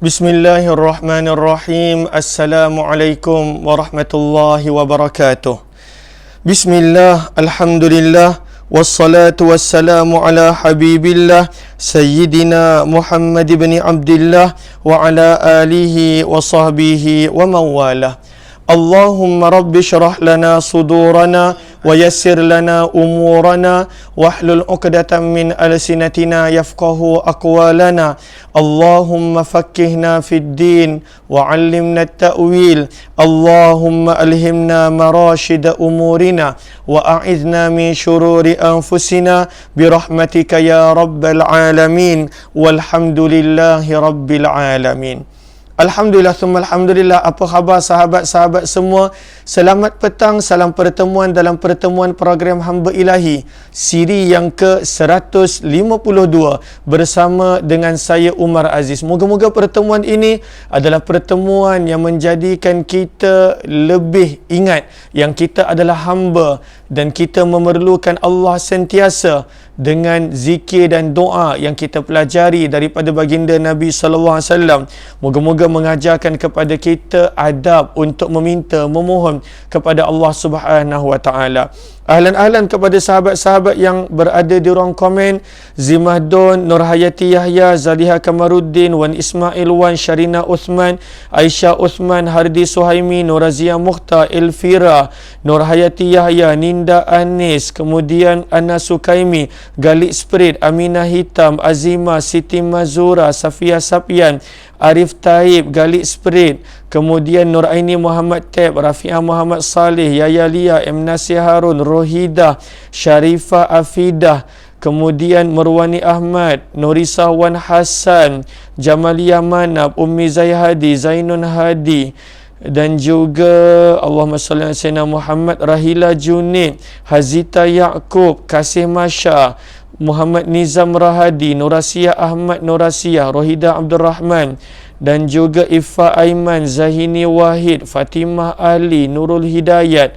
Bismillahirrahmanirrahim. Assalamualaikum warahmatullahi wabarakatuh. Bismillah, alhamdulillah, wassalatu wassalamu ala habibillah Sayyidina Muhammad ibn Abdillah wa ala alihi wa sahbihi wa mawalah. Allahumma rabbi syrah lana sudurana wa yassir lana umurana wahlul uqdatan min alsinatina yafqahu aqwalana. Allahumma fakkihna fid din wa 'allimna at-ta'wil. Allahumma alhimna marashid umurina wa a'idna min shururi anfusina birahmatika ya rabbal alamin. Walhamdulillahi rabbil alamin. Alhamdulillah, summa alhamdulillah. Apa khabar sahabat-sahabat semua? Selamat petang, salam pertemuan dalam pertemuan program Hamba Ilahi siri yang ke-152 bersama dengan saya Umar Aziz. Moga-moga pertemuan ini adalah pertemuan yang menjadikan kita lebih ingat yang kita adalah hamba dan kita memerlukan Allah sentiasa dengan zikir dan doa yang kita pelajari daripada baginda Nabi sallallahu alaihi wasallam. Moga-moga mengajarkan kepada kita adab untuk meminta, memohon kepada Allah Subhanahu wa taala. Ahlan-ahlan kepada sahabat-sahabat yang berada di ruang komen, Zimahdon, Nurhayati Yahya, Zaliha Kamaruddin, Wan Ismail Wan, Sharina Uthman, Aisyah Uthman, Hardi Suhaimi, Nurazia Mukhtar, Elvira, Nurhayati Yahya, Ninda Anis, kemudian Anna Sukaimi, Galik Sprit, Aminah Hitam, Azima, Siti Mazura, Safia Sapian, Arif Taib, Galik Sprit, kemudian Nur Aini Muhammad Tab, Rafi'ah Muhammad Saleh, Yaya Lia, M. Nasir Harun, Rohidah, Sharifah Afidah, kemudian Merwani Ahmad, Nurisa Wan Hassan, Jamaliyah Manab, Ummi Zayhadi, Zainun Hadi, dan juga Allahumma salli ala sayyidina Muhammad, Rahila Junid, Hazita Yaakob, Kasih Masya, Muhammad Nizam Rahadi, Nurasiyah Ahmad Nurasiyah, Rohidah Abdul Rahman, dan juga Ifa Aiman, Zahini Wahid, Fatimah Ali, Nurul Hidayat,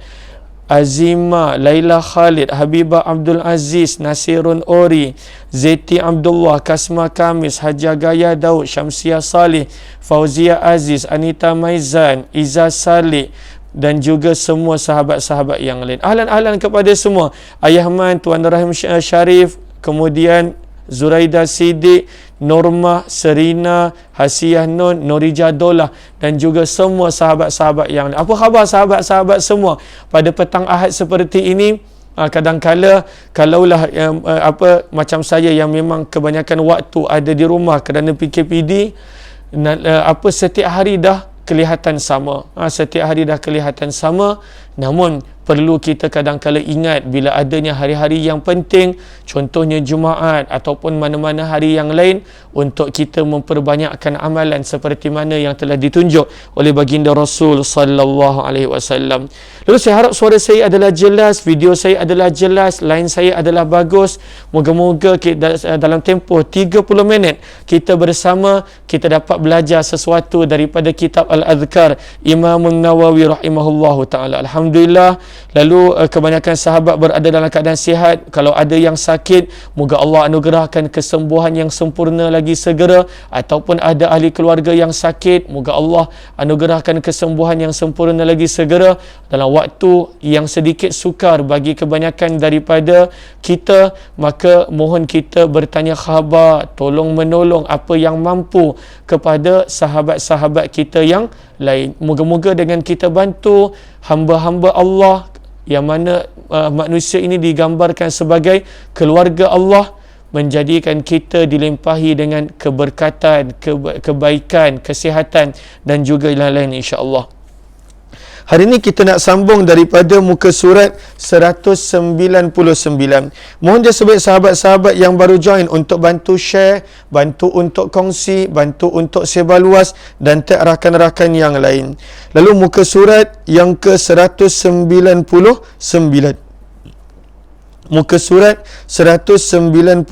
Azima, Laila Khalid, Habibah Abdul Aziz, Nasirun Ori, Zeti Abdullah, Kasma Kamis, Haja Gaya Daud, Syamsiah Salih, Fauzia Aziz, Anita Maizan, Iza Salih, dan juga semua sahabat-sahabat yang lain. Ahlan-ahlan kepada semua. Ayahman, Tuan Rahim Syarif, kemudian Zuraida Siddiq, Normah, Serina, Hasiah Nun, Norija Dolah, dan juga semua sahabat-sahabat yang lain. Apa khabar sahabat-sahabat semua? Pada petang Ahad seperti ini, kadang-kala kalaulah macam saya yang memang kebanyakan waktu ada di rumah kerana PKPD, setiap hari dah kelihatan sama. Setiap hari dah kelihatan sama. Namun perlu kita kadang-kala ingat bila adanya hari-hari yang penting, contohnya Jumaat ataupun mana-mana hari yang lain, untuk kita memperbanyakkan amalan seperti mana yang telah ditunjuk oleh baginda Rasul sallallahu alaihi wasallam. Lalu saya harap suara saya adalah jelas, video saya adalah jelas, line saya adalah bagus. Moga-moga dalam tempoh 30 minit kita bersama, kita dapat belajar sesuatu daripada kitab Al-Adhkar Imam Nawawi rahimahullahu ta'ala. Alhamdulillah. Lalu kebanyakan sahabat berada dalam keadaan sihat. Kalau ada yang sakit, moga Allah anugerahkan kesembuhan yang sempurna lagi segera. Ataupun ada ahli keluarga yang sakit, moga Allah anugerahkan kesembuhan yang sempurna lagi segera dalam waktu yang sedikit sukar bagi kebanyakan daripada kita. Maka mohon kita bertanya khabar, tolong menolong apa yang mampu kepada sahabat-sahabat kita yang lain. Moga-moga dengan kita bantu hamba-hamba Allah yang mana manusia ini digambarkan sebagai keluarga Allah, menjadikan kita dilimpahi dengan keberkatan, kebaikan, kesihatan dan juga lain-lain insya-Allah. Hari ini kita nak sambung daripada muka surat 199. Mohon dia sebaik sahabat-sahabat yang baru join untuk bantu share, bantu untuk kongsi, bantu untuk sebar luas dan tag rakan-rakan yang lain. Lalu muka surat yang ke-199. Muka surat 199,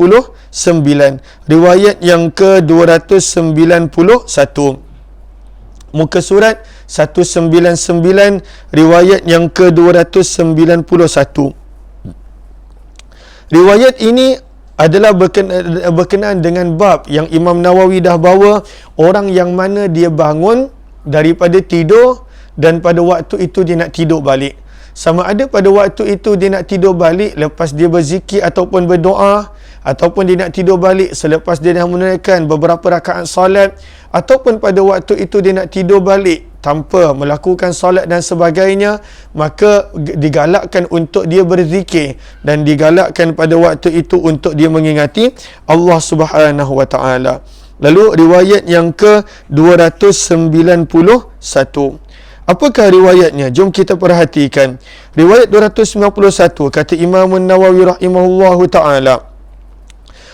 riwayat yang ke-291. Muka surat 199, riwayat yang ke-291. Riwayat ini adalah berkenaan dengan bab yang Imam Nawawi dah bawa, orang yang mana dia bangun daripada tidur dan pada waktu itu dia nak tidur balik. Sama ada pada waktu itu dia nak tidur balik lepas dia berzikir ataupun berdoa, ataupun dia nak tidur balik selepas dia dah menunaikan beberapa rakaat solat, ataupun pada waktu itu dia nak tidur balik tanpa melakukan solat dan sebagainya, maka digalakkan untuk dia berzikir dan digalakkan pada waktu itu untuk dia mengingati Allah Subhanahu wa taala. Lalu riwayat yang ke-291. Apakah riwayatnya? Jom kita perhatikan. Riwayat 291 kata Imam Nawawi rahimahullahu taala,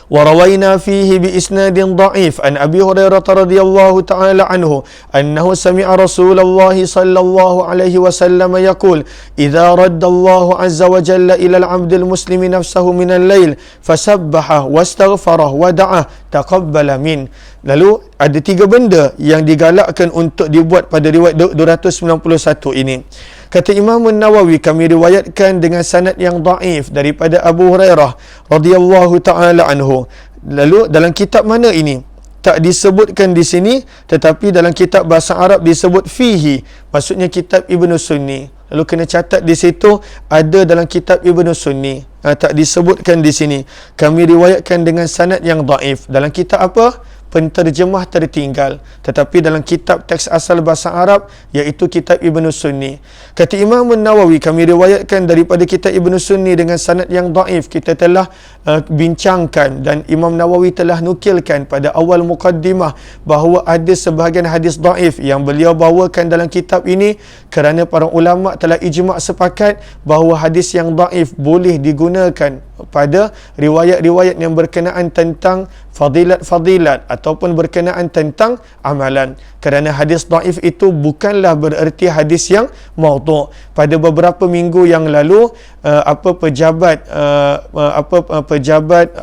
وروينا فيه بإسناد ضعيف عن أبي هريرة رضي الله تعالى عنه أنه سمع رسول الله صلى الله عليه وسلم يقول إذا رد الله عز وجل إلى العبد المسلم نفسه من الليل فسبحه واستغفره ودعاه تقبل منه. Lalu ada 3 benda yang digalakkan untuk dibuat pada riwayat 291 ini. Kata Imam Nawawi, kami riwayatkan dengan sanad yang dhaif daripada Abu Hurairah radhiyallahu taala anhu. Lalu dalam kitab mana ini? Tak disebutkan di sini, tetapi dalam kitab bahasa Arab disebut fihi, maksudnya kitab Ibnu Sunni. Lalu kena catat di situ ada dalam kitab Ibnu Sunni. Tak disebutkan di sini. Kami riwayatkan dengan sanad yang dhaif. Dalam kitab apa? Penterjemah tertinggal, tetapi dalam kitab teks asal bahasa Arab iaitu kitab Ibnu Sunni. Kata Imam Nawawi, kami riwayatkan daripada kitab Ibnu Sunni dengan sanad yang dhaif. Kita telah bincangkan dan Imam Nawawi telah nukilkan pada awal mukaddimah bahawa ada sebahagian hadis dhaif yang beliau bawakan dalam kitab ini kerana para ulama telah ijma' sepakat bahawa hadis yang dhaif boleh digunakan pada riwayat-riwayat yang berkenaan tentang fadilat-fadilat ataupun berkenaan tentang amalan. Kerana hadis dhaif itu bukanlah bererti hadis yang maudhu'. Pada beberapa minggu yang lalu pejabat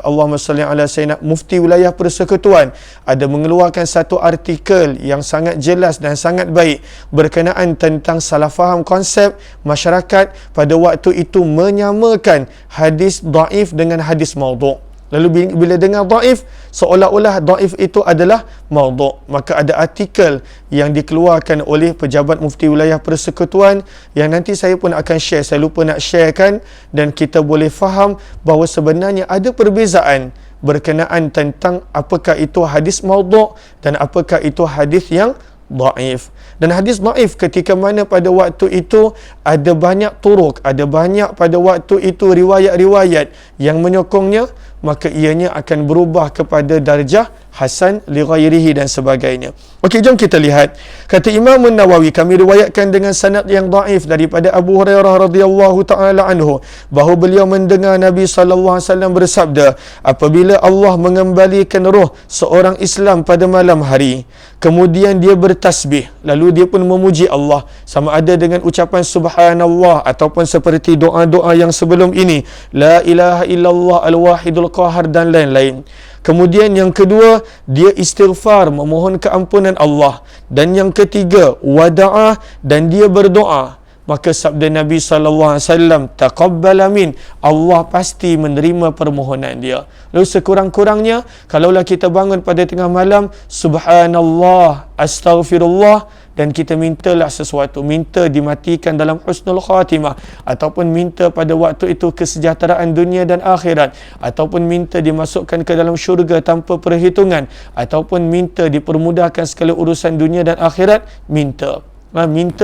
Allahumma salli ala sayyidina mufti wilayah persekutuan ada mengeluarkan satu artikel yang sangat jelas dan sangat baik berkenaan tentang salah faham konsep masyarakat pada waktu itu menyamakan hadis dhaif dengan hadis maudhu'. Lalu bila dengar dhaif, seolah-olah dhaif itu adalah maudhu'. Maka ada artikel yang dikeluarkan oleh pejabat mufti wilayah persekutuan yang nanti saya pun akan share. Saya lupa nak sharekan dan kita boleh faham bahawa sebenarnya ada perbezaan berkenaan tentang apakah itu hadis maudhu' dan apakah itu hadis yang dhaif. Dan hadis dhaif ketika mana pada waktu itu ada banyak turuk, ada banyak pada waktu itu riwayat-riwayat yang menyokongnya, maka ianya akan berubah kepada darjah hasan li ghairihi dan sebagainya. Okey, jom kita lihat. Kata Imam Nawawi, kami riwayatkan dengan sanad yang dhaif daripada Abu Hurairah radhiyallahu taala anhu bahawa beliau mendengar Nabi sallallahu alaihi wasallam bersabda, apabila Allah mengembalikan roh seorang Islam pada malam hari, kemudian dia bertasbih, lalu dia pun memuji Allah, sama ada dengan ucapan subhanallah ataupun seperti doa-doa yang sebelum ini, la ilaha illallah al-wahidul qahar dan lain-lain. Kemudian yang kedua, dia istighfar, memohon keampunan Allah. Dan yang ketiga, wada'ah, dan dia berdoa. Maka sabda Nabi SAW, taqabbala min, Allah pasti menerima permohonan dia. Lalu sekurang-kurangnya, kalaulah kita bangun pada tengah malam, subhanallah, astaghfirullah, dan kita mintalah sesuatu, minta dimatikan dalam husnul khatimah, ataupun minta pada waktu itu kesejahteraan dunia dan akhirat, ataupun minta dimasukkan ke dalam syurga tanpa perhitungan, ataupun minta dipermudahkan segala urusan dunia dan akhirat, minta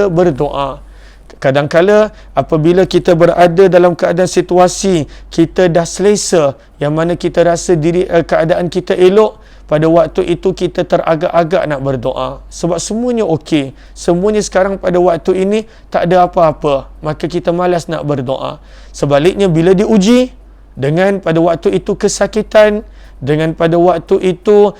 berdoa. Kadang-kala apabila kita berada dalam keadaan situasi kita dah selesa, yang mana kita rasa keadaan kita elok, pada waktu itu kita teragak-agak nak berdoa. Sebab semuanya okey. Semuanya sekarang pada waktu ini tak ada apa-apa. Maka kita malas nak berdoa. Sebaliknya bila diuji dengan pada waktu itu kesakitan, dengan pada waktu itu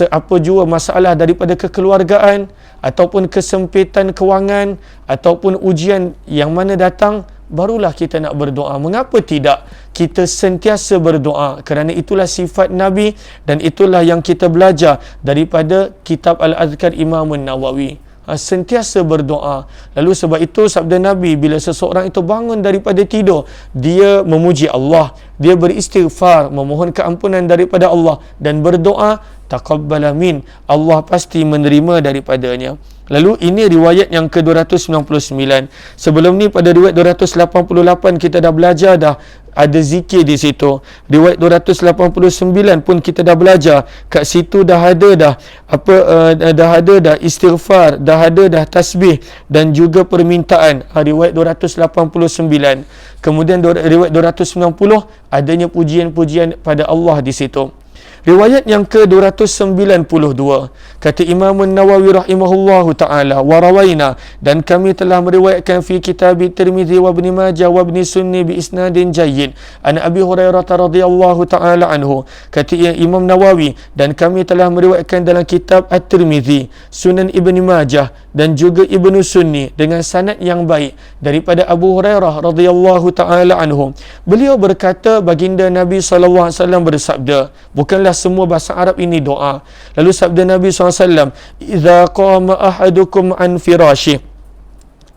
apa jua masalah daripada kekeluargaan ataupun kesempitan kewangan ataupun ujian yang mana datang, barulah kita nak berdoa. Mengapa tidak kita sentiasa berdoa? Kerana itulah sifat Nabi dan itulah yang kita belajar daripada kitab Al-Adhkar Imam Nawawi. Sentiasa berdoa. Lalu sebab itu sabda Nabi, bila seseorang itu bangun daripada tidur, dia memuji Allah, dia beristighfar, memohon keampunan daripada Allah dan berdoa, taqabbala min, Allah pasti menerima daripadanya. Lalu ini riwayat yang ke-299. Sebelum ni pada riwayat 288 kita dah belajar dah ada zikir di situ. Riwayat 289 pun kita dah belajar. Kat situ dah ada dah dah ada dah istighfar, dah ada dah tasbih dan juga permintaan. Riwayat 289. Kemudian riwayat 290 adanya pujian-pujian pada Allah di situ. Riwayat yang ke-292, kata Imam Nawawi rahimahullahu ta'ala, warawaina, dan kami telah meriwayatkan fi kitab Tirmizi wa Ibn Majah wa Ibn Sunni bi isnadin jayyid an Abi Hurairah radhiyallahu ta'ala anhu. Kata Imam Nawawi, dan kami telah meriwayatkan dalam kitab At-Tirmizi, Sunan Ibn Majah dan juga Ibn Sunni dengan sanad yang baik daripada Abu Hurairah radhiyallahu ta'ala anhu. Beliau berkata, baginda Nabi sallallahu alaihi wasallam bersabda, bukanlah semua bahasa Arab ini doa. Lalu sabda Nabi SAW, "Iza qama ahadukum an firashi."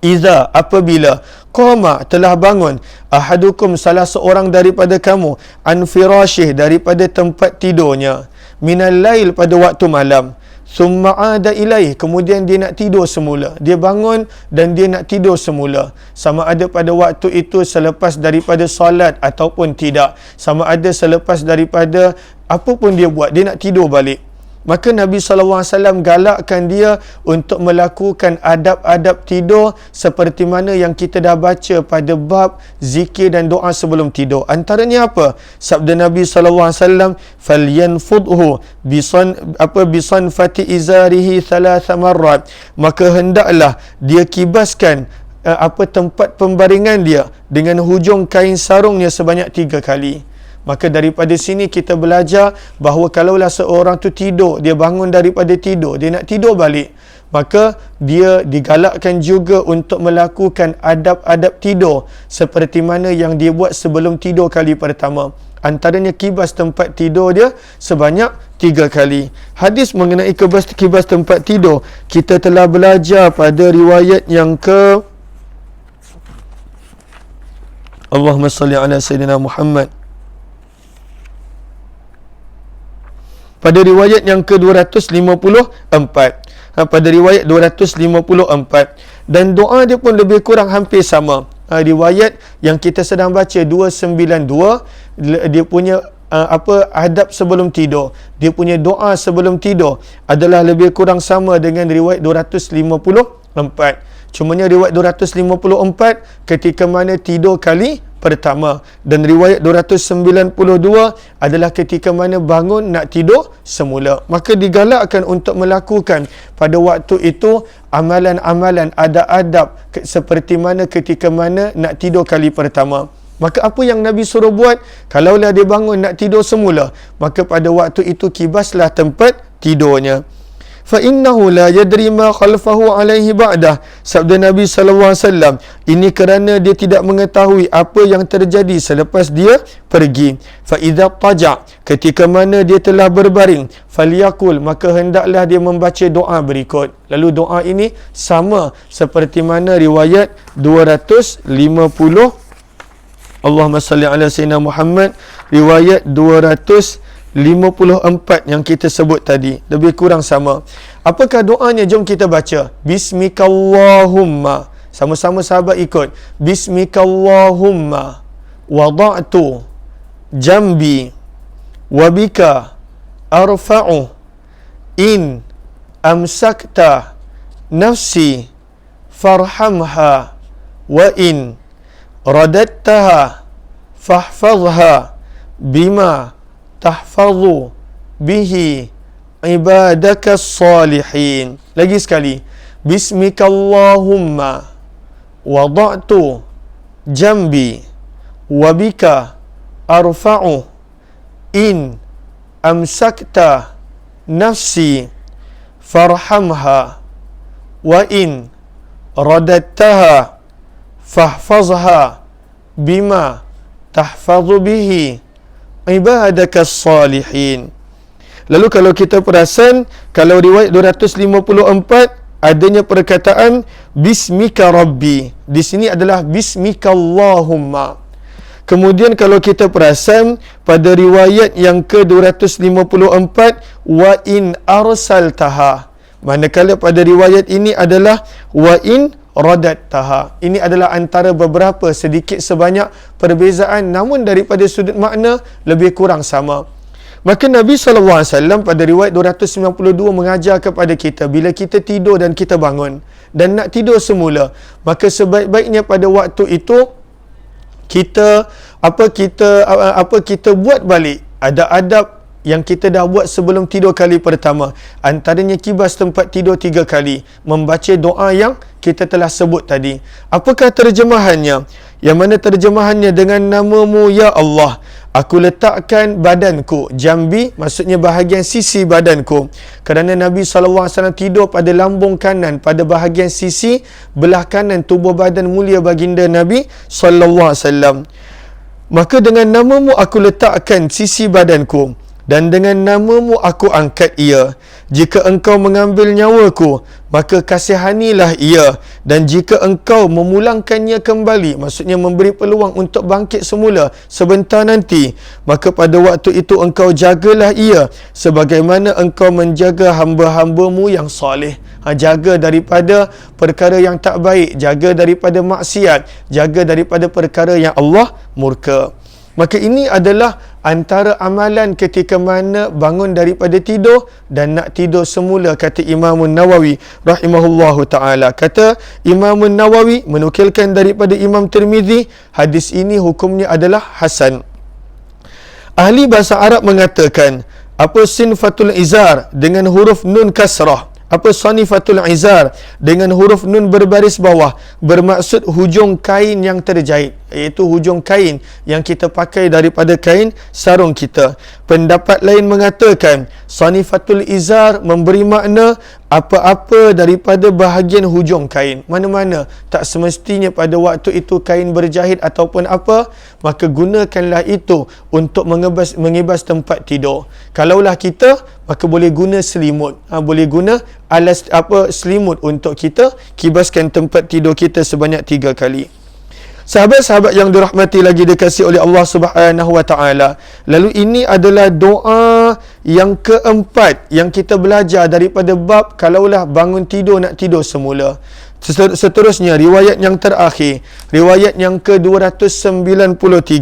Iza, apabila, qama, telah bangun, ahadukum, salah seorang daripada kamu, an firashi, daripada tempat tidurnya, minal lail, pada waktu malam, summa ada ilaih, kemudian dia nak tidur semula. Dia bangun dan dia nak tidur semula. Sama ada pada waktu itu selepas daripada solat ataupun tidak. Sama ada selepas daripada apa pun dia buat, dia nak tidur balik. Maka Nabi SAW galakkan dia untuk melakukan adab-adab tidur seperti mana yang kita dah baca pada bab zikir dan doa sebelum tidur. Antaranya apa? Sabda Nabi SAW, "Falyanfudhu bisanfati izarihi thalatha marrat." Maka hendaklah dia kibaskan tempat pembaringan dia dengan hujung kain sarungnya sebanyak 3 kali. Maka daripada sini kita belajar bahawa kalaulah seorang tu tidur, dia bangun daripada tidur, dia nak tidur balik, maka dia digalakkan juga untuk melakukan adab-adab tidur seperti mana yang dia buat sebelum tidur kali pertama. Antaranya kibas tempat tidur dia sebanyak 3 kali. Hadis mengenai kibas tempat tidur kita telah belajar pada riwayat yang ke Allahumma salli ala Sayyidina Muhammad. Pada riwayat yang ke-254, pada riwayat 254, dan doa dia pun lebih kurang hampir sama. Riwayat yang kita sedang baca 292, dia punya adab sebelum tidur, dia punya doa sebelum tidur adalah lebih kurang sama dengan riwayat 254. Cumanya riwayat 254 ketika mana tidur kali pertama, dan riwayat 292 adalah ketika mana bangun nak tidur semula. Maka digalakkan untuk melakukan pada waktu itu amalan-amalan, adab-adab seperti mana ketika mana nak tidur kali pertama. Maka apa yang Nabi suruh buat? Kalaulah dia bangun nak tidur semula, maka pada waktu itu kibaslah tempat tidurnya. فَإِنَّهُ لَا يَدْرِي مَا خَلْفَهُ عَلَيْهِ بَعْدَهُ. Sabda Nabi SAW, ini kerana dia tidak mengetahui apa yang terjadi selepas dia pergi. فَإِذَا طَجَعْ, ketika mana dia telah berbaring, فَلْيَقُلْ, maka hendaklah dia membaca doa berikut. Lalu doa ini sama seperti mana riwayat 250, Allahumma salli ala Sayyidina Muhammad, riwayat 254 yang kita sebut tadi, lebih kurang sama. Apakah doanya? Jom kita baca. Bismikallahumma. Sama-sama sahabat ikut. Bismikallahumma wada'tu jambi wabika arfa'u in amsakta nafsi farhamha wa in radattaha fahfazha bima tahfazu bihi ibadaka salihin. Lagi sekali. Bismikallahumma wada'tu jambi wabika arfa'u in amsakta nafsi farhamha wa in radattaha fahfazha bima tahfazu bihi ibadakas salihin. Lalu kalau kita perasan, kalau riwayat 254 adanya perkataan bismika rabbi. Di sini adalah bismikallahumma. Kemudian kalau kita perasan pada riwayat yang ke-254, wa in arsaltaha. Manakala pada riwayat ini adalah wa in radattaha. Ini adalah antara beberapa sedikit sebanyak perbezaan, namun daripada sudut makna lebih kurang sama. Maka Nabi SAW pada riwayat 292 mengajar kepada kita, bila kita tidur dan kita bangun dan nak tidur semula, maka sebaik-baiknya pada waktu itu kita buat balik adab-adab yang kita dah buat sebelum tidur kali pertama. Antaranya kibas tempat tidur 3 kali, membaca doa yang kita telah sebut tadi. Apakah terjemahannya? Yang mana terjemahannya, dengan namamu ya Allah, aku letakkan badanku, jambi maksudnya bahagian sisi badanku. Kerana Nabi SAW tidur pada lambung kanan, pada bahagian sisi belah kanan tubuh badan mulia baginda Nabi SAW. Maka dengan namamu aku letakkan sisi badanku, dan dengan namamu aku angkat ia. Jika engkau mengambil nyawaku, maka kasihanilah ia. Dan jika engkau memulangkannya kembali, maksudnya memberi peluang untuk bangkit semula sebentar nanti, maka pada waktu itu engkau jagalah ia sebagaimana engkau menjaga hamba-hambamu yang soleh. Jaga daripada perkara yang tak baik, jaga daripada maksiat, jaga daripada perkara yang Allah murka. Maka ini adalah antara amalan ketika mana bangun daripada tidur dan nak tidur semula, kata Imam Nawawi rahimahullahu ta'ala. Kata Imam Nawawi menukilkan daripada Imam Tirmizi, hadis ini hukumnya adalah hasan. Ahli bahasa Arab mengatakan, apa sinfatul izar dengan huruf nun kasrah, apa sanifatul izar dengan huruf nun berbaris bawah, bermaksud hujung kain yang terjahit, iaitu hujung kain yang kita pakai daripada kain sarung kita. Pendapat lain mengatakan sanifatul izar memberi makna apa-apa daripada bahagian hujung kain. Mana-mana, tak semestinya pada waktu itu kain berjahit ataupun apa, maka gunakanlah itu untuk mengibas tempat tidur. Kalaulah kita, maka boleh guna selimut, boleh guna alas selimut untuk kita kibaskan tempat tidur kita sebanyak 3 kali. Sahabat-sahabat yang dirahmati lagi dikasihi oleh Allah Subhanahu wa taala, lalu ini adalah doa yang keempat yang kita belajar daripada bab kalaulah bangun tidur nak tidur semula. Seterusnya riwayat yang terakhir, riwayat yang ke-293,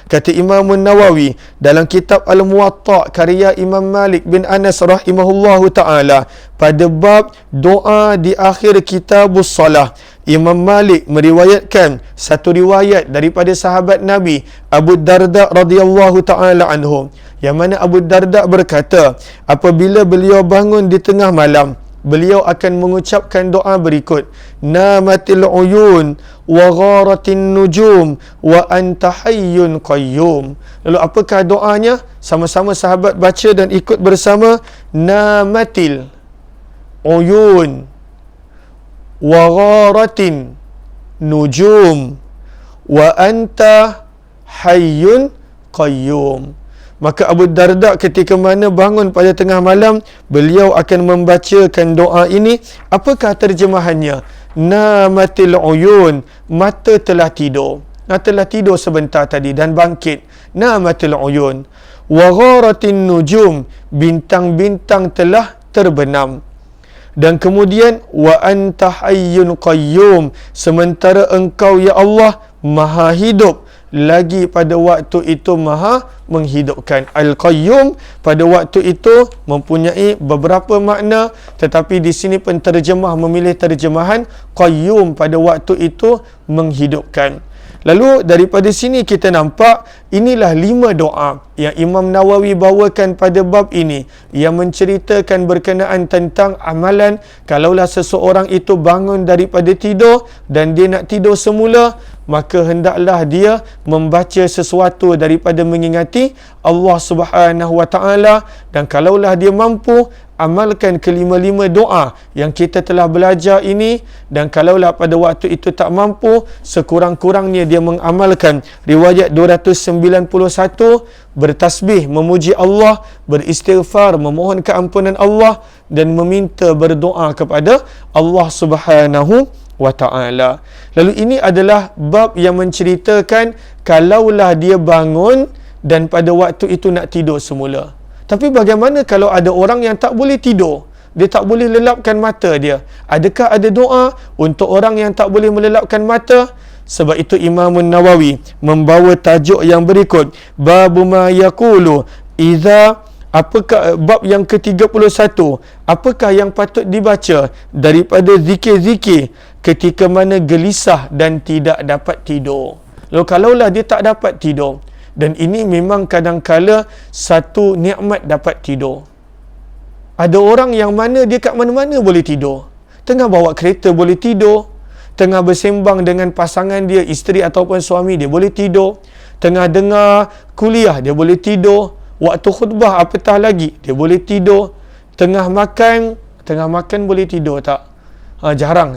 kata Imam Nawawi dalam kitab Al-Muwatta karya Imam Malik bin Anas rahimahullahu taala, pada bab doa di akhir kitabus salah, Imam Malik meriwayatkan satu riwayat daripada sahabat Nabi Abu Darda radhiyallahu taala anhu, yang mana Abu Darda berkata, apabila beliau bangun di tengah malam, beliau akan mengucapkan doa berikut, namatil uyun wa gharatin nujum wa anta hayyun qayyum. Lalu apakah doanya? Sama-sama sahabat baca dan ikut bersama. Namatil uyun wa gharatin nujum wa anta hayyun qayyum. Maka Abu Darda ketika mana bangun pada tengah malam, beliau akan membacakan doa ini. Apakah terjemahannya? Namatil uyun, mata telah tidur. Telah tidur sebentar tadi dan bangkit. Namatil uyun. Wa gharatin nujum, bintang-bintang telah terbenam. Dan kemudian wa anta hayyun qayyum, sementara engkau ya Allah maha hidup, lagi pada waktu itu maha menghidupkan. Al-Qayyum pada waktu itu mempunyai beberapa makna, tetapi di sini penterjemah memilih terjemahan Qayyum, pada waktu itu menghidupkan. Lalu daripada sini kita nampak inilah 5 doa yang Imam Nawawi bawakan pada bab ini, yang menceritakan berkenaan tentang amalan kalaulah seseorang itu bangun daripada tidur dan dia nak tidur semula, maka hendaklah dia membaca sesuatu daripada mengingati Allah Subhanahu wa taala, dan kalaulah dia mampu amalkan kelima-lima doa yang kita telah belajar ini, dan kalaulah pada waktu itu tak mampu, sekurang-kurangnya dia mengamalkan riwayat 291, bertasbih, memuji Allah, beristighfar, memohon keampunan Allah, dan meminta berdoa kepada Allah Subhanahu wa ta'ala. Lalu ini adalah bab yang menceritakan kalaulah dia bangun dan pada waktu itu nak tidur semula. Tapi bagaimana kalau ada orang yang tak boleh tidur? Dia tak boleh lelapkan mata dia. Adakah ada doa untuk orang yang tak boleh melelapkan mata? Sebab itu Imam Nawawi membawa tajuk yang berikut. Babu ma yaqulu idza, apakah bab yang ke-31, apakah yang patut dibaca daripada zikir-zikir ketika mana gelisah dan tidak dapat tidur. Lalu kalaulah dia tak dapat tidur, dan ini memang kadang-kala satu nikmat dapat tidur. Ada orang yang mana dia kat mana-mana boleh tidur. Tengah bawa kereta boleh tidur. Tengah bersembang dengan pasangan dia, isteri ataupun suami dia boleh tidur. Tengah dengar kuliah dia boleh tidur. Waktu khutbah apatah lagi dia boleh tidur. Tengah makan boleh tidur tak? Jarang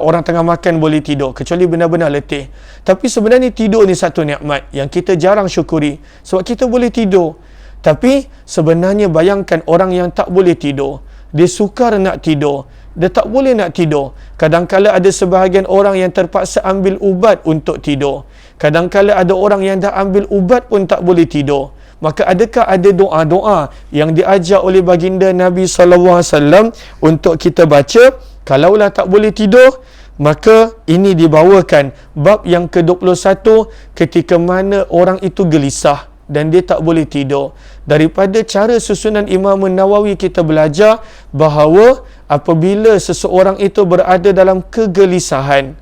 orang tengah makan boleh tidur, kecuali benar-benar letih. Tapi sebenarnya tidur ni satu nikmat yang kita jarang syukuri, sebab kita boleh tidur. Tapi sebenarnya bayangkan orang yang tak boleh tidur, dia sukar nak tidur, dia tak boleh nak tidur. Kadang-kala ada sebahagian orang yang terpaksa ambil ubat untuk tidur. Kadang-kala ada orang yang dah ambil ubat pun tak boleh tidur. Maka adakah ada doa-doa yang diajar oleh baginda Nabi SAW untuk kita baca? Kalaulah tak boleh tidur, maka ini dibawakan bab yang ke-21 ketika mana orang itu gelisah dan dia tak boleh tidur. Daripada cara susunan Imam Nawawi kita belajar bahawa apabila seseorang itu berada dalam kegelisahan,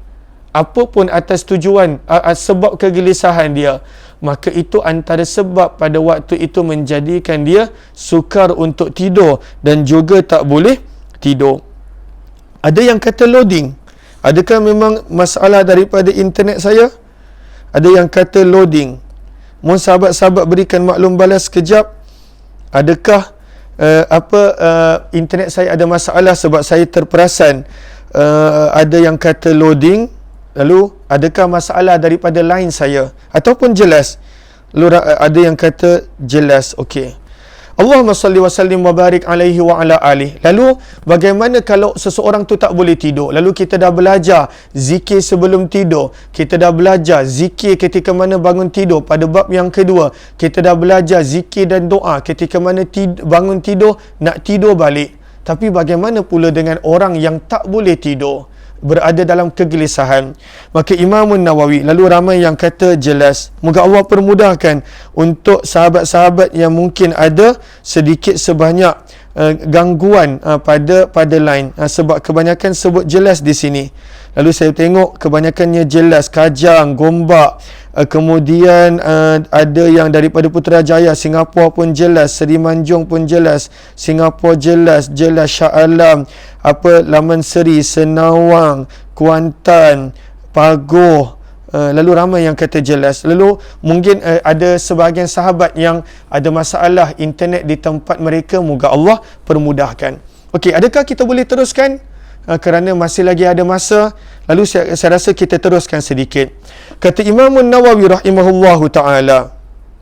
apapun atas tujuan sebab kegelisahan dia, maka itu antara sebab pada waktu itu menjadikan dia sukar untuk tidur dan juga tak boleh tidur. Ada yang kata loading. Adakah memang masalah daripada internet saya? Ada yang kata loading. Mohon sahabat-sahabat berikan maklum balas sekejap. Adakah internet saya ada masalah sebab saya terperasan ada yang kata loading. Lalu adakah masalah daripada line saya ataupun jelas? Lalu ada yang kata jelas. Okey. Allahumma salli wa sallim wa barik alaihi wa ala alihi. Lalu bagaimana kalau seseorang tu tak boleh tidur? Lalu kita dah belajar zikir sebelum tidur. Kita dah belajar zikir ketika mana bangun tidur pada bab yang kedua. Kita dah belajar zikir dan doa ketika mana bangun tidur nak tidur balik. Tapi bagaimana pula dengan orang yang tak boleh tidur, berada dalam kegelisahan? Maka Imam Nawawi, lalu ramai yang kata jelas. Moga Allah permudahkan untuk sahabat-sahabat yang mungkin ada sedikit sebanyak gangguan pada line, sebab kebanyakan sebut jelas di sini. Lalu saya tengok kebanyakannya jelas, Kajang, Gombak, kemudian ada yang daripada Putrajaya, Singapura pun jelas, Seri Manjung pun jelas, Singapura jelas Shah Alam, Laman Seri, Senawang, Kuantan, Pagoh. Lalu ramai yang kata jelas. Lalu mungkin ada sebahagian sahabat yang ada masalah internet di tempat mereka. Moga Allah permudahkan. Okey, adakah kita boleh teruskan? Kerana masih lagi ada masa. Lalu saya rasa kita teruskan sedikit. Kata Imam Nawawi rahimahullahu ta'ala.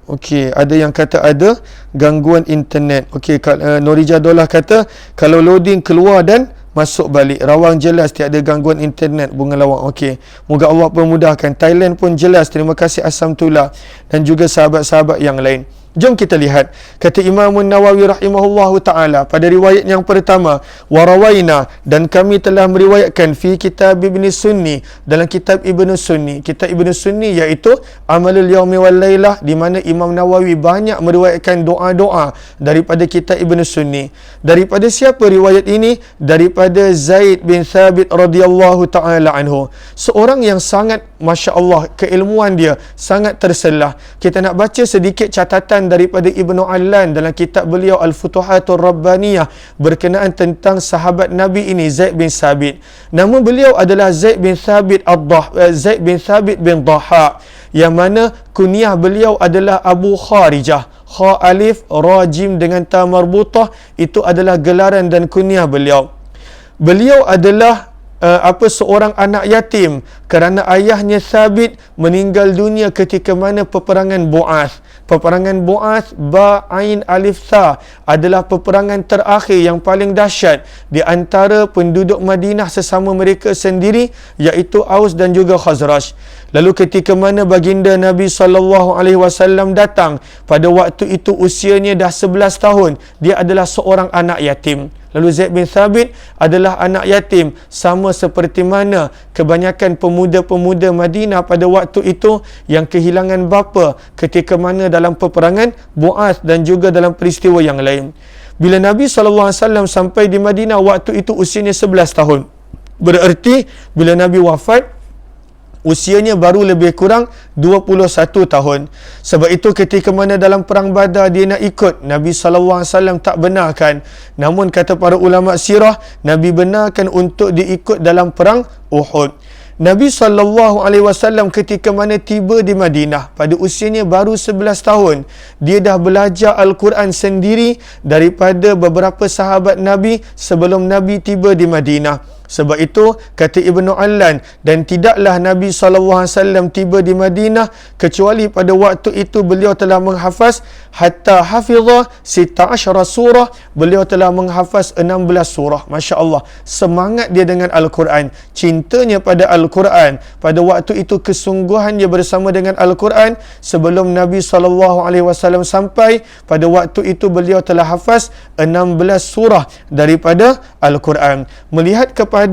Okey, ada yang kata ada gangguan internet. Okey, Norijadullah kata kalau loading keluar dan masuk balik. Rawang jelas tiada gangguan internet, Bunga Lawang. Okey, moga Allah permudahkan. Thailand pun jelas. Terima kasih Asam Tula dan juga sahabat-sahabat yang lain. Jom kita lihat. Kata Imam Nawawi rahimahullahu ta'ala pada riwayat yang pertama, warawaina, dan kami telah meriwayatkan fi kitab Ibn Sunni, dalam kitab Ibn Sunni. Kitab Ibn Sunni iaitu Amalul Yaumi wal Lailah, di mana Imam Nawawi banyak meriwayatkan doa-doa daripada kitab Ibn Sunni. Daripada siapa riwayat ini? Daripada Zaid bin Thabit radhiyallahu ta'ala anhu. Seorang yang sangat, Masya Allah, keilmuan dia sangat terselah. Kita nak baca sedikit catatan daripada Ibnu Allan dalam kitab beliau Al-Futuhatur Rabbaniyah berkenaan tentang sahabat Nabi ini, Zaid bin Thabit. Nama beliau adalah Zaid bin Thabit bin Dhaha, yang mana kunyah beliau adalah Abu Kharijah. Kha alif ra jim dengan ta marbutah, itu adalah gelaran dan kunyah beliau. Beliau adalah seorang anak yatim kerana ayahnya Thabit meninggal dunia ketika mana peperangan Bu'ath. Peperangan Bu'ath, Ba, Ain, Alif, Tha adalah peperangan terakhir yang paling dahsyat di antara penduduk Madinah sesama mereka sendiri, iaitu Aus dan juga Khazraj. Lalu ketika mana baginda Nabi SAW datang, pada waktu itu usianya dah 11 tahun, dia adalah seorang anak yatim. Lalu Zaid bin Thabit adalah anak yatim, sama seperti mana kebanyakan pemuda-pemuda Madinah pada waktu itu yang kehilangan bapa ketika mana dalam peperangan Bu'ath dan juga dalam peristiwa yang lain. Bila Nabi SAW sampai di Madinah, waktu itu usianya 11 tahun. Bererti bila Nabi wafat, usianya baru lebih kurang 21 tahun. Sebab itu ketika mana dalam perang Badar dia nak ikut, Nabi SAW tak benarkan. Namun kata para ulama sirah, Nabi benarkan untuk diikut dalam perang Uhud. Nabi SAW ketika mana tiba di Madinah pada usianya baru 11 tahun, dia dah belajar Al-Quran sendiri daripada beberapa sahabat Nabi sebelum Nabi tiba di Madinah. Sebab itu kata Ibnu Allan, dan tidaklah Nabi SAW tiba di Madinah kecuali pada waktu itu beliau telah menghafaz hatta hafizah 16 surah, beliau telah menghafaz 16 surah. Masya Allah, semangat dia dengan Al-Quran, cintanya pada Al-Quran. Pada waktu itu kesungguhannya bersama dengan Al-Quran. Sebelum Nabi SAW sampai, pada waktu itu beliau telah hafaz 16 surah daripada Al-Quran. Melihat kepada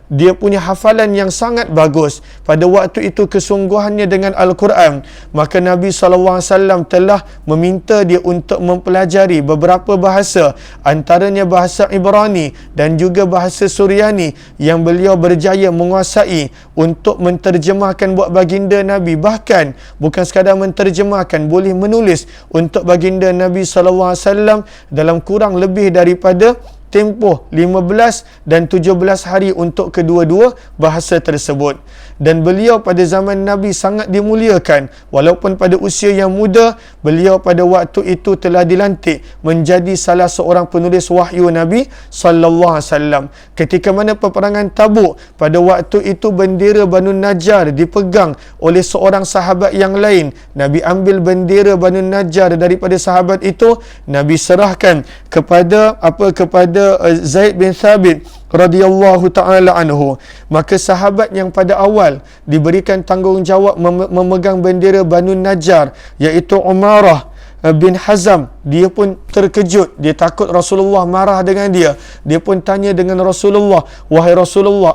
dia punya hafalan yang sangat bagus, pada waktu itu kesungguhannya dengan Al-Quran, maka Nabi SAW telah meminta dia untuk mempelajari beberapa bahasa, antaranya bahasa Ibrani dan juga bahasa Suryani yang beliau berjaya menguasai untuk menterjemahkan buat baginda Nabi. Bahkan bukan sekadar menterjemahkan, boleh menulis untuk baginda Nabi SAW dalam kurang lebih daripada tempoh 15 dan 17 hari untuk kedua-dua bahasa tersebut. Dan beliau pada zaman Nabi sangat dimuliakan. Walaupun pada usia yang muda, beliau pada waktu itu telah dilantik menjadi salah seorang penulis wahyu Nabi SAW. Ketika mana peperangan Tabuk, pada waktu itu bendera Banu Najjar dipegang oleh seorang sahabat yang lain. Nabi ambil bendera Banu Najjar daripada sahabat itu, Nabi serahkan kepada Zaid bin Thabit radhiyallahu ta'ala anhu. Maka sahabat yang pada awal diberikan tanggungjawab memegang bendera Banu Najjar, iaitu Umarah bin Hazam, dia pun terkejut, dia takut Rasulullah marah dengan dia. Dia pun tanya dengan Rasulullah, wahai Rasulullah,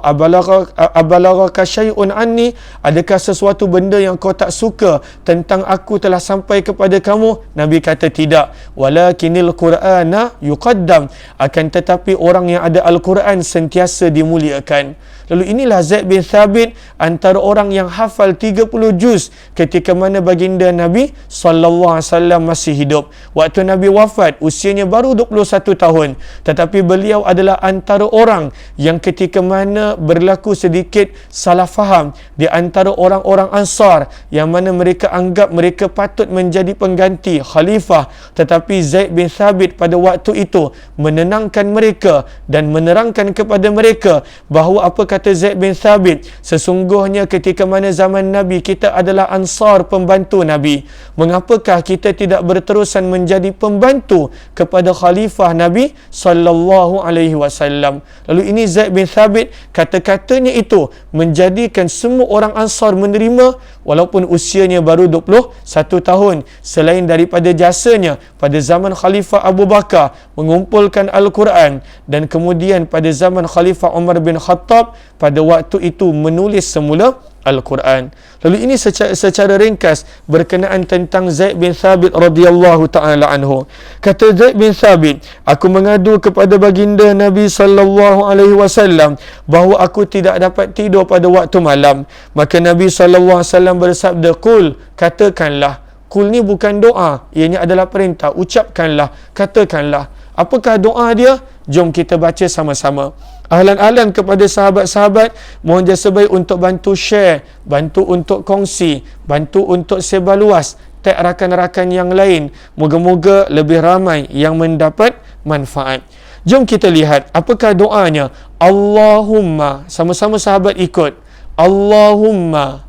abalagaka syai'un anni, adakah sesuatu benda yang kau tak suka tentang aku telah sampai kepada kamu? Nabi kata tidak. Walakinil Qur'ana yuqaddam, akan tetapi orang yang ada Al-Quran sentiasa dimuliakan. Lalu inilah Zaid bin Thabit, antara orang yang hafal 30 juz ketika mana baginda Nabi SAW masih hidup. Waktu Nabi wafat, usianya baru 21 tahun. Tetapi beliau adalah antara orang yang ketika mana berlaku sedikit salah faham di antara orang-orang Ansar, yang mana mereka anggap mereka patut menjadi pengganti khalifah. Tetapi Zaid bin Thabit pada waktu itu menenangkan mereka dan menerangkan kepada mereka bahawa apa kata Zaid bin Thabit, sesungguhnya ketika mana zaman Nabi kita adalah Ansar, pembantu Nabi. Mengapakah kita tidak berterusan menjadi pembantu kepada khalifah Nabi sallallahu alaihi wasallam? Lalu ini Zaid bin Thabit, kata-katanya itu menjadikan semua orang Ansar menerima walaupun usianya baru 21 tahun. Selain daripada jasanya pada zaman Khalifah Abu Bakar mengumpulkan Al-Quran, dan kemudian pada zaman Khalifah Umar bin Khattab pada waktu itu menulis semula Al-Quran. Lalu ini secara ringkas berkenaan tentang Zaid bin Thabit radhiyallahu ta'ala anhu. Kata Zaid bin Thabit, aku mengadu kepada baginda Nabi sallallahu alaihi wasallam bahawa aku tidak dapat tidur pada waktu malam. Maka Nabi sallallahu alaihi wasallam bersabda, "Qul," katakanlah. Qul ni bukan doa, ianya adalah perintah. Ucapkanlah, katakanlah. Apakah doa dia? Jom kita baca sama-sama. Ahlan-ahlan kepada sahabat-sahabat, mohon jasa baik untuk bantu share, bantu untuk kongsi, bantu untuk sebar luas, tag rakan-rakan yang lain. Moga-moga lebih ramai yang mendapat manfaat. Jom kita lihat apakah doanya. Allahumma, sama-sama sahabat ikut. Allahumma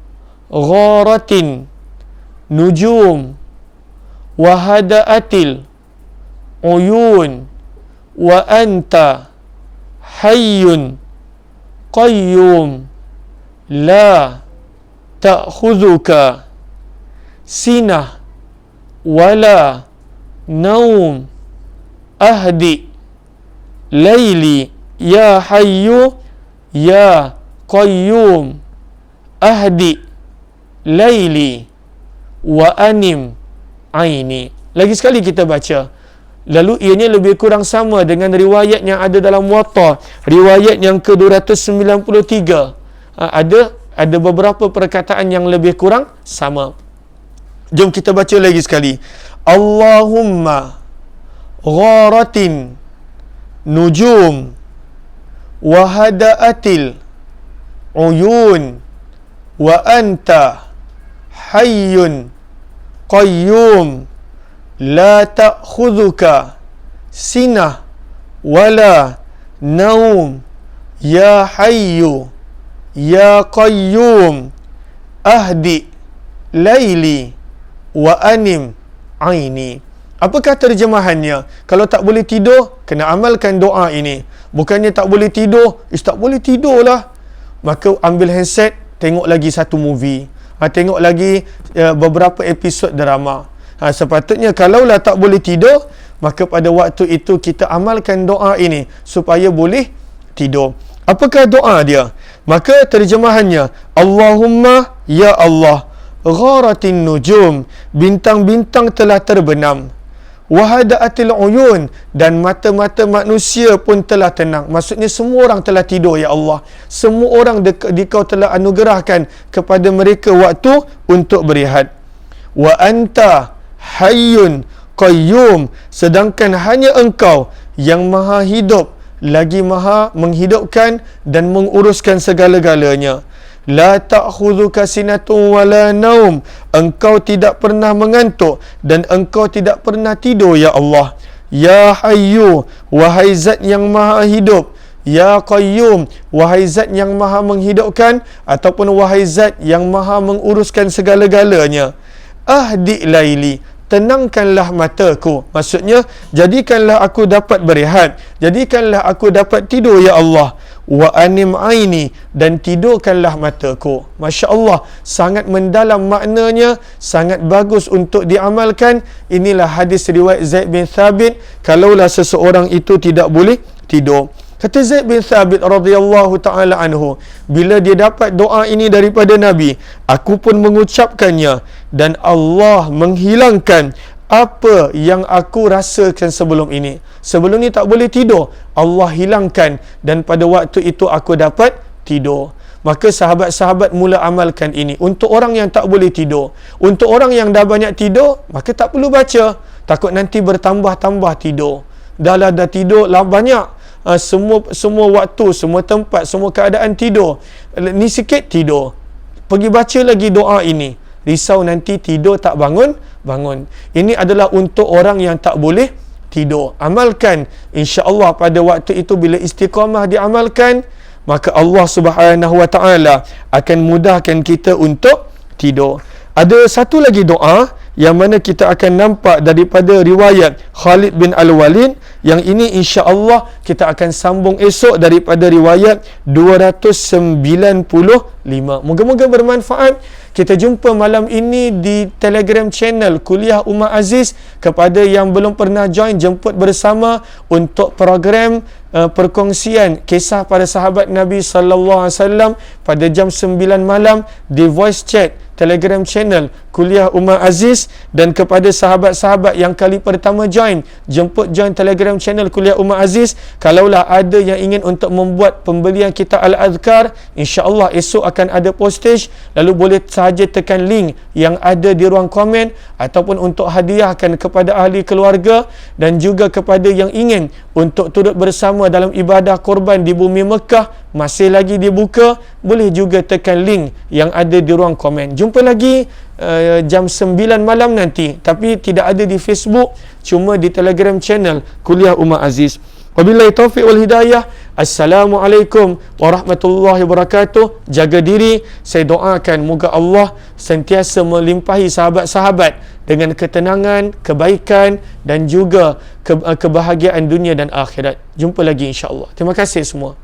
gharatin nujum wa hada'atil uyun wa anta hayyun qayyum la ta'khudhuka sinah wala naum ahdi laili ya hayyu ya qayyum ahdi laili wa anim aini. Lagi sekali kita baca. Lalu ianya lebih kurang sama dengan riwayat yang ada dalam Muwatta, riwayat yang ke-293. Ada beberapa perkataan yang lebih kurang sama. Jom kita baca lagi sekali. Allahumma gharatin nujum wa hada'atil uyun wa anta hayyun qayyum la ta'khudhuka sinah wala naum ya hayyu ya qayyum ahdi laili wa anim aini. Apakah terjemahannya? Kalau tak boleh tidur, kena amalkan doa ini. Bukannya tak boleh tidur, tak boleh tidur lah. Maka ambil handset, tengok lagi satu movie. Tengok lagi beberapa episod drama. Sepatutnya kalaulah tak boleh tidur, maka pada waktu itu kita amalkan doa ini supaya boleh tidur. Apakah doa dia? Maka terjemahannya, Allahumma ya Allah, gharatin nujum, bintang-bintang telah terbenam, wahada'atil uyun, dan mata-mata manusia pun telah tenang. Maksudnya semua orang telah tidur ya Allah. Semua orang Kau telah anugerahkan kepada mereka waktu untuk berehat. Wa anta hayyun qayyum, sedangkan hanya Engkau yang maha hidup lagi maha menghidupkan dan menguruskan segala-galanya. La ta'khudhuka sinatun wala naum, Engkau tidak pernah mengantuk dan Engkau tidak pernah tidur ya Allah. Ya Hayyu, wahai Zat yang maha hidup. Ya Qayyum, wahai Zat yang maha menghidupkan, ataupun wahai Zat yang maha menguruskan segala-galanya. Ahdi laili, tenangkanlah mataku. Maksudnya, jadikanlah aku dapat berehat, jadikanlah aku dapat tidur ya Allah. Wa anim aini, dan tidurkanlah mataku. Masya Allah, sangat mendalam maknanya, sangat bagus untuk diamalkan. Inilah hadis riwayat Zaid bin Thabit, kalaulah seseorang itu tidak boleh tidur. Kata Zaid bin Thabit radhiyallahu ta'ala anhu, bila dia dapat doa ini daripada Nabi, aku pun mengucapkannya, dan Allah menghilangkan apa yang aku rasakan sebelum ini. Sebelum ni tak boleh tidur, Allah hilangkan, dan pada waktu itu aku dapat tidur. Maka sahabat-sahabat mula amalkan ini. Untuk orang yang tak boleh tidur, untuk orang yang dah banyak tidur, maka tak perlu baca. Takut nanti bertambah-tambah tidur. Dah tidur lah banyak. Semua waktu, semua tempat, semua keadaan tidur. Ni sikit tidur. Pergi baca lagi doa ini. Risau nanti tidur tak bangun. Ini adalah untuk orang yang tak boleh tidur. Amalkan. InsyaAllah pada waktu itu bila istiqamah diamalkan, maka Allah Subhanahu Wa Ta'ala akan mudahkan kita untuk tidur. Ada satu lagi doa yang mana kita akan nampak daripada riwayat Khalid bin Al-Walid, yang ini insya-Allah kita akan sambung esok daripada riwayat 295. Moga-moga bermanfaat. Kita jumpa malam ini di Telegram channel Kuliah Umar Aziz. Kepada yang belum pernah join, jemput bersama untuk program perkongsian kisah para sahabat Nabi sallallahu alaihi wasallam pada jam 9 malam di voice chat Telegram channel Kuliah Umar Aziz. Dan kepada sahabat-sahabat yang kali pertama join, jemput join Telegram channel Kuliah Umar Aziz. Kalaulah ada yang ingin untuk membuat pembelian kitab Al-Adhkar, insya-Allah esok akan ada postage, lalu boleh sahaja tekan link yang ada di ruang komen, ataupun untuk hadiahkan kepada ahli keluarga, dan juga kepada yang ingin untuk turut bersama dalam ibadah korban di bumi Mekah, masih lagi dibuka, boleh juga tekan link yang ada di ruang komen. Jumpa lagi jam 9 malam nanti, tapi tidak ada di Facebook, cuma di Telegram channel Kuliah Umar Aziz. Wabillahi taufiq wal hidayah. Assalamualaikum warahmatullahi wabarakatuh. Jaga diri. Saya doakan moga Allah sentiasa melimpahi sahabat-sahabat dengan ketenangan, kebaikan dan juga kebahagiaan dunia dan akhirat. Jumpa lagi insya-Allah. Terima kasih semua.